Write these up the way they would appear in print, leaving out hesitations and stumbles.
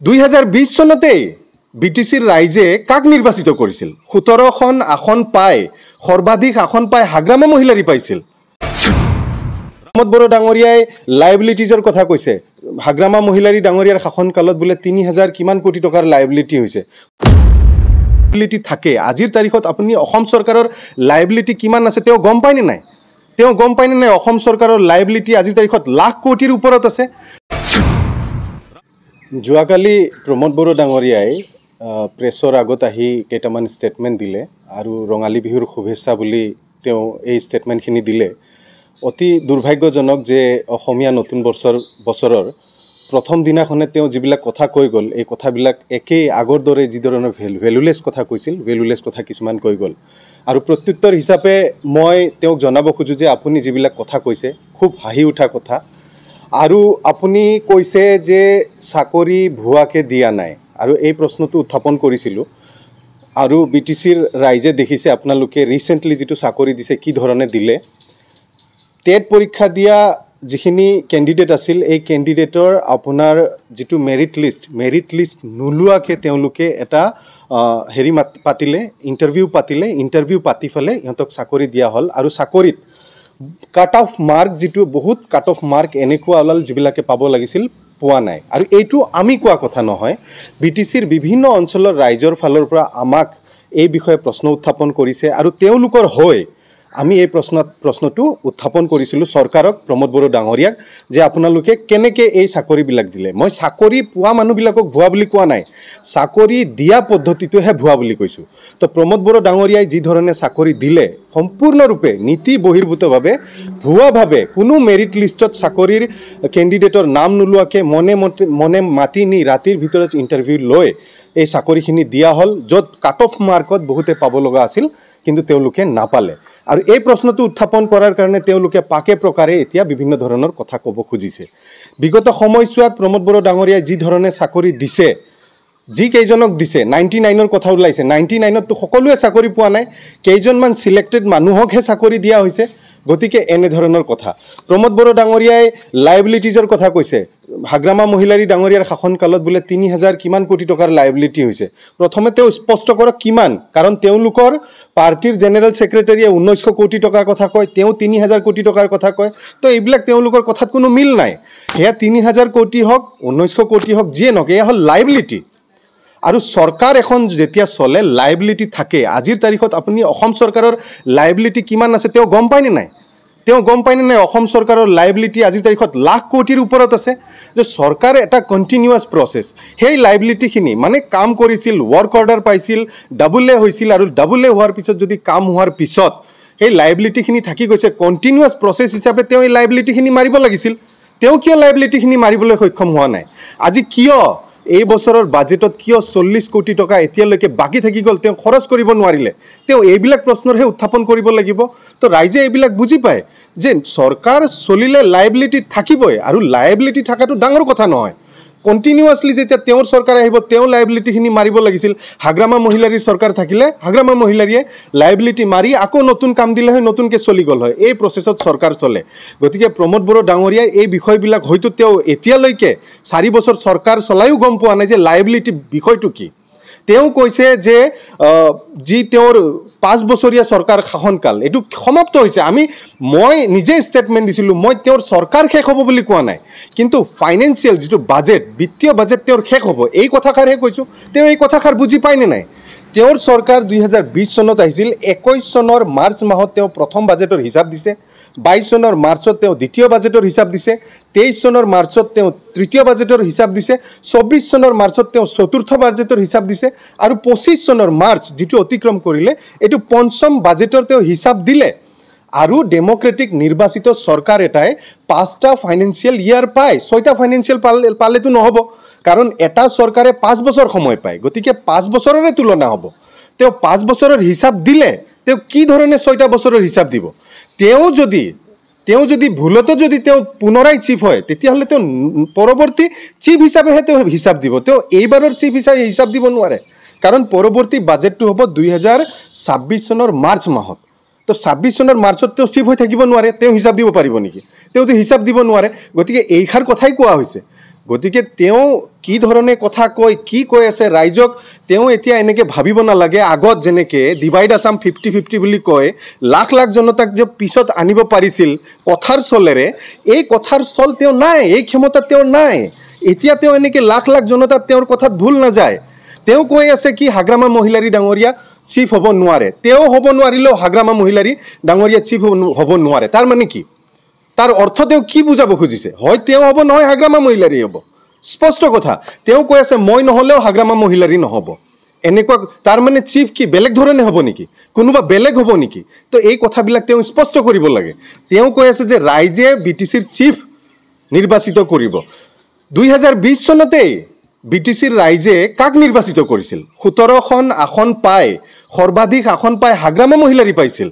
2020 চনতেই বিটিচিৰ ৰাইজে কাক নিৰ্বাচিত কৰিছিল 17খন আসন পাই সৰ্বাধিক আসন পাই হাগ্ৰামা মহিলাৰী পাইছিল প্ৰমোদ বড়ো ডাঙৰীয়াই লাইবিলিটিজৰ কথা কৈছে হাগ্ৰামা মহিলাৰী ডাঙৰীয়াৰ শাসনকালত বোলে 3000 কিমান কোটি টকাৰ লাইবিলিটি হৈছে লাইবিলিটি থাকে আজিৰ তাৰিখত আপুনি অসম চৰকাৰৰ লাইবিলিটি কিমান আছে তেও গম পায় নে নাই তেও গম পায় নে নাই অসম চৰকাৰৰ লাইবিলিটি আজিৰ তাৰিখত লাখ কোটিৰ ওপৰত আছে যোৱাকালি প্ৰমোদ বড়ো ডাঙৰীয়াই প্ৰেছৰ আগত আহি কেইটামান ষ্টেটমেণ্ট দিলে আৰু ৰঙালী বিহুৰ শুভেচ্ছা বুলি তেওঁ এই ষ্টেটমেণ্টখিনি দিলে অতি দুৰ্ভাগ্যজনক যে অসমীয়া নতুন বছৰৰ প্ৰথম দিনাখনে তেওঁ যিবিলাক কথা কৈ গ'ল এই কথাবিলাক একেই আগৰ দৰে যি ধৰণৰ ভেলুলেছ কথা কৈছিল ভেলুলেছ কথা কিছুমান কৈ গ'ল আৰু প্ৰত্যুত্তৰ হিচাপে মই তেওঁক জনাব খোজো যে আপুনি যিবিলাক কথা কৈছে খুব হাঁহি উঠা কথা আৰু আপুনি কৈছে যে চাকৰি ভুৱাকে দিয়া নাই আৰু এই প্ৰশ্নটো উত্থাপন কৰিছিলোঁ আৰু বিটিচিৰ ৰাইজে দেখিছে আপোনালোকে ৰিসেন্টলি যেটো চাকৰি দিছে কি ধৰণে দিলে টেট পৰীক্ষা দিয়া যিখিনি ক্যান্ডিডেট আছিল এই ক্যান্ডিডেটৰ আপোনাৰ যেটো মেৰিট লিষ্ট নুলুৱাকে তেওঁলোকে এটা হেৰি পাতিলে ইন্টাৰভিউ পাতি ফলে ইহঁতক চাকৰি দিয়া হল আৰু চাকৰিত কাট অফ মাৰ্ক যেটো বহুত কাট অফ মাৰ্ক এনেকুৱা ওলাল যিবিলাকে পাব লাগিছিল পোৱা নাই আৰু এইটো আমি কোৱা কথা নহয় বিটিচিৰ বিভিন্ন অঞ্চলৰ ৰাইজৰ ফালৰ পৰা আমাক এই বিষয়ে প্ৰশ্ন উত্থাপন কৰিছে আৰু তেওঁলোকৰ হয় আমি এই প্ৰশ্নটো উত্থাপন কৰিছিলো চৰকাৰক প্ৰমোদ বড়ো ডাঙৰীয়াক যে আপোনালোকে কেনেকে এই চাকৰি বিলাক দিলে মই চাকৰি পোৱা মানুহবিলাকক ভুৱা বুলি কোৱা নাই চাকৰি দিয়া পদ্ধতিটোহে ভুৱা বুলি কৈছো তো প্ৰমোদ বড়ো ডাঙৰীয়াই যি ধৰণে চাকৰি দিলে সম্পূৰ্ণৰূপে নীতি বহিৰ্ভূতভাৱে ভুৱাভাৱে কোনো মেৰিট লিষ্টত চাকৰিৰ ক্যান্ডিডেটৰ নাম নুলুৱাকে মনে মাতি নি ৰাতিৰ ভিতৰত ইন্টাৰভিউ লৈ এই চাকৰিখিনি দিয়া হল যত কাট অফ মাৰ্কত বহুতে পাব লগা আছিল কিন্তু তেওঁলোকে নাপালে আৰু এই প্ৰশ্নটো উত্থাপন কৰাৰ কাৰণে তেওঁলোকে পাকে প্ৰকাৰে এতিয়া বিভিন্ন ধৰণৰ কথা ক'ব খুজিছে বিগত সময়ছোৱাত প্ৰমোদ বড়ো ডাঙৰীয়াই যি ধৰণে চাকৰি দিছে যি কেইজনক দিছে 99ৰ কথা ওলাইছে 99ত তো সকলোৱে চাকৰি পোৱা নাই কেইজনমান সিলেক্টেড মানুহকহে চাকৰি দিয়া হৈছে গতিকে এনে ধৰণৰ কথা প্ৰমোদ বড়ো ডাঙৰীয়াই লাইবিলিটিজৰ কথা কৈছে হাগ্ৰামা মহিলাৰী ডাঙৰীয়াৰ শাসনকালত বোলে 3000 কিমান কোটি টকাৰ লাইবিলিটি হৈছে প্ৰথমে তেওঁ স্পষ্ট কৰক কিমান কাৰণ তেওঁলোকৰ পাৰ্টিৰ জেনেৰেল সেক্ৰেটাৰীয়ে 1900 কোটি টকাৰ কথা কয় তেওঁ 3000 কোটি টকাৰ কথা কয় তো এইবিলাক তেওঁলোকৰ কথাত কোনো মিল নাই হেয়া 3000 কোটি হক 1900 কোটি হক যিয়ে নক এয়া হল লাইবিলিটি আৰু সৰকাৰ এখন যেতিয়া চলে লাইবিলিটি থাকে আজিৰ তাৰিখত আপুনি অসম চৰকাৰৰ লাইবিলিটি কিমান আছে তেও গম পায় নে নাই তেও গম পায় নে নাই অসম চৰকাৰৰ লাইবিলিটি আজিৰ তাৰিখত লাখ কোটিৰ ওপৰত আছে যে সৰকাৰ এটা কন্টিনিউয়াস প্ৰসেস হেই লাইবিলিটি খিনি মানে কাম কৰিছিল ওয়াৰ্ক অৰ্ডাৰ পাইছিল ডাবল এ হৈছিল আৰু ডাবল এ হোৱাৰ পিছত যদি কাম হোৱাৰ পিছত হেই লাইবিলিটি খিনি থাকি গৈছে কন্টিনিউয়াস প্ৰসেস হিচাপে তেও এই লাইবিলিটি খিনি মাৰিব লাগিছিল তেও কিয় লাইবিলিটি খিনি মাৰিবলৈ সক্ষম হোৱা নাই আজি কিয় এই বছৰৰ বাজেটত কিয় 40 কোটি টকা এতিয়ালৈকে বাকি থাকি গল তেও খৰচ কৰিব নোৱাৰিলে তেও এইবিলাক প্ৰশ্নৰহে উত্থাপন কৰিব লাগিব তো ৰাইজে এইবিলাক বুজি পায় যে সৰকাৰ চলিলে লাইবিলিটি থাকিবই আৰু লাইবিলিটি থাকাটো ডাঙৰ কথা নহয় কন্টিনিউয়াসলি যেতিয়া তেওঁৰ সৰকাৰ আহিব তেওঁ লাইবিলিটি খিনি মাৰিব লাগিছিল হাগ্ৰামা মহিলাৰীৰ সৰকাৰ থাকিলে হাগ্ৰামা মহিলাৰীয়ে লাইবিলিটি মাৰি আকৌ নতুন কাম দিলে হয় নতুনকে চলি গল হয় এই প্ৰসেছত সৰকাৰ চলে গতিকে প্ৰমোদ বড়ো ডাঙৰীয়াই এই বিষয়বিলাক হয়তো তেওঁ এতিয়ালৈকে 4 বছৰ সৰকাৰ চলাইও গম পোৱা নাই যে লাইবিলিটি বিষয়টো কি তেওঁ কৈছে যে যি তেওঁৰ 5 বছৰীয়া সৰকাৰ শাসনকাল এটো সমাপ্ত হৈছে মই নিজে ষ্টেটমেন্ট দিছিলো মই তেওঁৰ সৰকাৰ শেষ হ'ব বুলি কোৱা নাই কিন্তু ফাইনান্সিয়াল যেটো বাজেট বিত্তীয় বাজেট তেওঁৰ শেষ হ'ব এই কথাখাৰহে কৈছো তেওঁ এই কথাখাৰ বুজি পায় নে নাই তেওঁৰ সৰকাৰ 2020 চনত আহিছিল 21 চনৰ মাৰ্চ মাহত তেওঁ প্ৰথম বাজেটৰ হিচাপ দিছে 22 চনৰ মাৰ্চত তেওঁ দ্বিতীয় বাজেটৰ হিচাপ দিছে 23 চনৰ মাৰ্চত তেওঁ তৃতীয় বাজেটৰ হিচাপ দিছে 24 চনৰ মাৰ্চত তেওঁ চতুৰ্থ বাজেটৰ হিচাপ দিছে আৰু 25 চনৰ মাৰ্চ যেটো অতিক্ৰম কৰিলে এটো পঞ্চম বাজেটৰ তেওঁ হিচাপ দিলে আৰু ডেমোক্ৰেটিক নিৰ্বাচিত সৰকাৰ এটাই 5টা ফাইনান্সিয়াল ইয়াৰ পায় 6টা ফাইনান্সিয়াল পালেতো নহব কাৰণ এটা সৰকাৰে 5 বছৰ সময় পায় গতিকে 5 বছৰৰে তুলনা হ'ব তেওঁ 5 বছৰৰ হিচাপ দিলে তেওঁ কি ধৰণে 6টা বছৰৰ হিচাপ দিব তেওঁ যদি ভুলতো যদি তেওঁ পুনৰাই চিফ হয় তেতিয়া হলে তেওঁ পৰৱৰ্তী চিফ হিচাপেহে তেওঁ হিচাপ দিব তেওঁ এইবাৰৰ চিফ হিচাপে হিচাপ দিব নোৱাৰে কাৰণ পৰৱৰ্তী বাজেটটো হ'ব 2026 চনৰ মাৰ্চ মাহত তো 26 চনৰ মাৰ্চত তেওঁ চিফ হৈ থাকিব নোৱাৰে তেওঁ হিচাপ দিব পাৰিব নেকি তেওঁ তো হিচাপ দিব নোৱাৰে গতিকে এইখাৰ কথাই কোৱা হৈছে গতিকে তেওঁ কি ধৰণে কথা কয় কি কৈ আছে ৰাইজক তেওঁ এতিয়া এনেকৈ ভাবিব নালাগে আগত যেনেকৈ ডিভাইড আছাম 50-50 বুলি কয় লাখ লাখ জনতাক যে পিছত আনিব পাৰিছিল কথাৰ চলেৰে এই কথাৰ চল তেওঁ নাই এই ক্ষমতা তেওঁৰ নাই এতিয়া তেওঁ এনেকৈ লাখ লাখ জনতাক তেওঁৰ কথাত ভুল নাযায় তেওঁ কৈ আছে কি হাগ্ৰামা মহিলাৰী ডাঙৰীয়া চিফ হ'ব নোৱাৰে তেওঁ হ'ব নোৱাৰিলেও হাগ্ৰামা মহিলাৰী ডাঙৰীয়া চিফ হ'ব নোৱাৰে তাৰ মানে কি তাৰ অৰ্থ তেওঁ কি বুজাব খুজিছে হয় তেওঁ হ'ব নহয় হাগ্ৰামা মহিলাৰী হ'ব স্পষ্ট কথা তেওঁ কৈ আছে মই নহ'লেও হাগ্ৰামা মহিলাৰী নহ'ব এনেকুৱা তাৰ মানে চিফ কি বেলেগ ধৰণে হ'ব নেকি কোনোবা বেলেগ হ'ব নেকি তো এই কথাবিলাক তেওঁ স্পষ্ট কৰিব লাগে তেওঁ কৈ আছে যে ৰাইজে বিটিচিৰ চিফ নিৰ্বাচিত কৰিব 2020 চনতেই বিটিচিৰ ৰাইজে কাক নিৰ্বাচিত কৰিছিল 17খন আসন পাই সৰ্বাধিক আসন পাই হাগ্ৰামা মহিলাৰী পাইছিল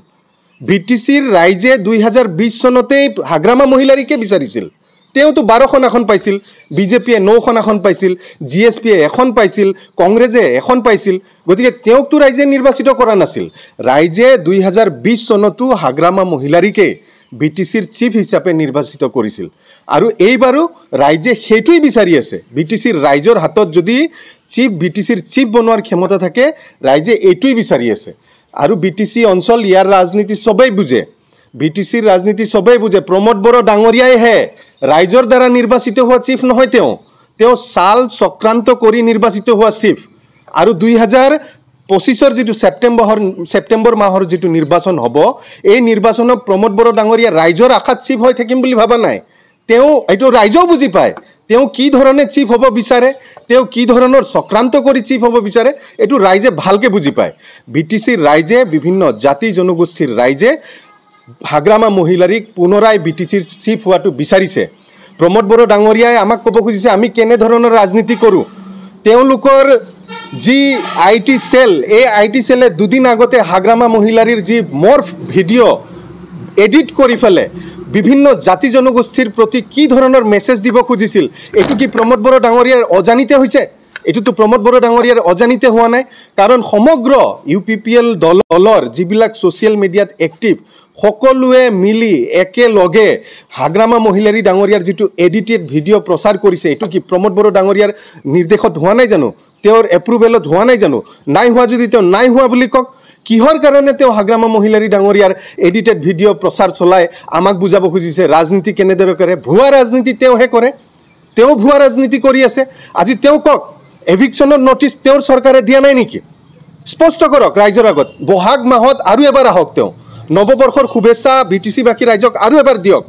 বিটিচিৰ ৰাইজে 2020 চনতেই হাগ্ৰামা মহিলাৰীকে বিচাৰিছিল তেওঁতো 12খন আসন পাইছিল বিজেপিয়ে 9খন আসন পাইছিল জিএছপিয়ে এখন পাইছিল কংগ্ৰেছে এখন পাইছিল গতিকে তেওঁকতো ৰাইজে নিৰ্বাচিত কৰা নাছিল ৰাইজে 2020 চনতো হাগ্ৰামা মহিলাৰীকে বিটিচিৰ চিফ হিচাপে নিৰ্বাচিত কৰিছিল আৰু এইবাৰো ৰাইজে সেইটোই বিচাৰি আছে বিটিচিৰ ৰাইজৰ হাতত যদি বিটিচিৰ চিফ বনোৱাৰ ক্ষমতা থাকে ৰাইজে এইটোই বিচাৰি আছে আৰু বিটিচি অঞ্চল ইয়াৰ ৰাজনীতি সবেই বুজে বিটিচিৰ ৰাজনীতি সবেই বুজে প্ৰমোদ বড়ো ডাঙৰীয়াই হে ৰাইজৰ দ্বাৰা নিৰ্বাচিত হোৱা চিফ নহয় তেওঁ সাল চক্ৰান্ত কৰি নিৰ্বাচিত হোৱা চিফ আৰু 2025 যিটো সেপ্টেম্বৰ মাহৰ যিটো নিৰ্বাচন হ'ব এই নিৰ্বাচনত প্ৰমোদ বড়ো ডাঙৰীয়া ৰাইজৰ আশাত চিফ হৈ থাকিম বুলি ভাবা নাই তেওঁ এইটো ৰাইজেও বুজি পায় তেওঁ কি ধৰণে চিফ হ'ব বিচাৰে তেওঁ কি ধৰণৰ চক্ৰান্ত কৰি চিফ হ'ব বিচাৰে এইটো ৰাইজে ভালকৈ বুজি পায় বিটিচিৰ ৰাইজে বিভিন্ন জাতি জনগোষ্ঠীৰ ৰাইজে হাগ্ৰামা মহিলাৰীক পুনৰাই বিটিচিৰ চিফ হোৱাটো বিচাৰিছে প্ৰমোদ বড়ো ডাঙৰীয়াই আমাক ক'ব খুজিছে আমি কেনে ধৰণৰ ৰাজনীতি কৰোঁ তেওঁলোকৰ যি আইটি সেল এই আইটি সেলে দুদিন আগতে হাগ্ৰামা মহিলাৰীৰ যি মৰ্ফ ভিডিঅ' এডিট কৰি ফেলে বিভিন্ন জাতি জনগোষ্ঠীৰ প্ৰতি কি ধৰণৰ মেছেজ দিব খুজিছিল এইটো কি প্ৰমোদ বড়ো ডাঙৰীয়াৰ অজানিতে হৈছে এইটোতো প্ৰমোদ বড়ো ডাঙৰীয়াৰ অজানিতে হোৱা নাই কাৰণ সমগ্ৰ UPPL দলৰ যিবিলাক ছ'চিয়েল মিডিয়াত এক্টিভ সকলোৱে মিলি একেলগে হাগ্ৰামা মহিলাৰী ডাঙৰীয়াৰ যিটো এডিটেড ভিডিঅ' প্ৰচাৰ কৰিছে এইটো কি প্ৰমোদ বড়ো ডাঙৰীয়াৰ নিৰ্দেশত হোৱা নাই জানো তেওঁৰ এপ্ৰুভেলত হোৱা নাই জানো নাই হোৱা যদি তেওঁ নাই হোৱা বুলি কওক কিহৰ কাৰণে তেওঁ হাগ্ৰামা মহিলাৰী ডাঙৰীয়াৰ এডিটেড ভিডিঅ' প্ৰচাৰ চলাই আমাক বুজাব খুজিছে ৰাজনীতি কেনেদৰে কৰে ভুৱা ৰাজনীতি তেওঁহে কৰে তেওঁ ভুৱা ৰাজনীতি কৰি আছে আজি তেওঁ কওক এভিকশ্যনৰ নটিচ তেওঁৰ চৰকাৰে দিয়া নাই নেকি স্পষ্ট কৰক ৰাইজৰ আগত বহাগ মাহত আৰু এবাৰ আহক তেওঁ নৱবৰ্ষৰ শুভেচ্ছা বিটিচিবাসী ৰাইজক আৰু এবাৰ দিয়ক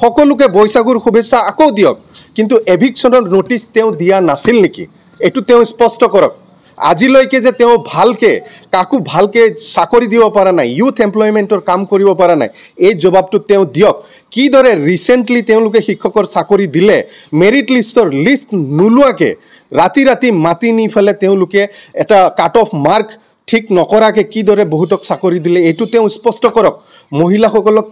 সকলোকে বৈশাগুৰ শুভেচ্ছা আকৌ দিয়ক কিন্তু এভিকশ্যনৰ নটিচ তেওঁ দিয়া নাছিল নেকি এইটো তেওঁ স্পষ্ট কৰক আজিলৈকে যে তেওঁ ভালকৈ কাকো ভালকৈ চাকৰি দিব পৰা নাই ইউথ এমপ্লয়মেণ্টৰ কাম কৰিব পৰা নাই এই জবাবটো তেওঁ দিয়ক কিদৰে ৰিচেণ্টলি তেওঁলোকে শিক্ষকৰ চাকৰি দিলে মেৰিট লিষ্টৰ লিষ্ট নোলোৱাকৈ ৰাতি ৰাতি মাতি নি ফেলে তেওঁলোকে এটা কাট অফ মাৰ্ক ঠিক নকৰাকৈ কিদৰে বহুতক চাকৰি দিলে এইটো তেওঁ স্পষ্ট কৰক মহিলাসকলক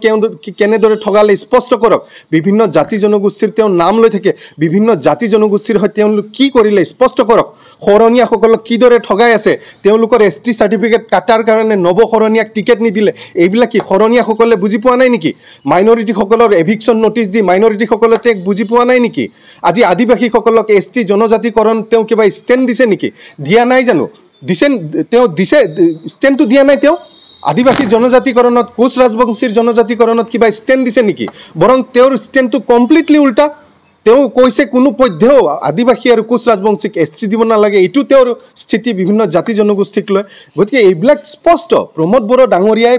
কেনেদৰে ঠগালে স্পষ্ট কৰক বিভিন্ন জাতি জনগোষ্ঠীৰ তেওঁ নাম লৈ থাকে বিভিন্ন জাতি জনগোষ্ঠীৰ সৈতে তেওঁলোক কি কৰিলে স্পষ্ট কৰক শৰণীয়াসকলক কিদৰে ঠগাই আছে তেওঁলোকৰ ST চাৰ্টিফিকেট কাটাৰ কাৰণে নৱশৰণীয়াক টিকেট নিদিলে এইবিলাক কি শৰণীয়াসকলে বুজি পোৱা নাই নেকি মাইনৰিটিসকলৰ এভিকশ্যন নটিচ দি মাইনৰিটিসকলে তেওঁক বুজি পোৱা নাই নেকি আজি আদিবাসীসকলক ST জনজাতিকৰণ তেওঁ কিবা ষ্টেণ্ড দিছে নেকি দিয়া নাই জানো দিছে তেওঁ দিছে ষ্টেণ্ডটো দিয়া নাই তেওঁ আদিবাসী জনজাতিকৰণত কোচ ৰাজবংশীৰ জনজাতিকৰণত কিবা ষ্টেণ্ড দিছে নেকি বৰং তেওঁৰ ষ্টেণ্ডটো কমপ্লিটলি উল্টা তেওঁ কৈছে কোনো পধ্যেও আদিবাসী আৰু কোচ ৰাজবংশীক ST দিব নালাগে এইটো তেওঁৰ স্থিতি বিভিন্ন জাতি জনগোষ্ঠীক লৈ গতিকে এইবিলাক স্পষ্ট প্ৰমোদ বড়ো ডাঙৰীয়াই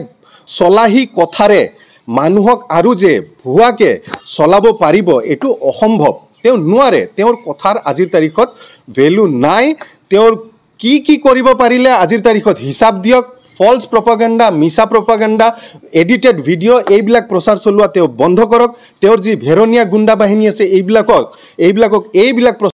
চলাহী কথাৰে মানুহক আৰু যে ভুৱাকৈ চলাব পাৰিব এইটো অসম্ভৱ তেওঁ নোৱাৰে তেওঁৰ কথাৰ আজিৰ তাৰিখত ভেলু নাই তেওঁৰ কি কৰিব পাৰিলে আজিৰ তাৰিখত হিচাপ দিয়ক ফলছ প্ৰপাগাণ্ডা মিছা প্ৰপাগাণ্ডা এডিটেড ভিডিঅ' এইবিলাক প্ৰচাৰ চলোৱা তেওঁ বন্ধ কৰক তেওঁৰ যি ভেৰনীয়া গুণ্ডা বাহিনী আছে এইবিলাকক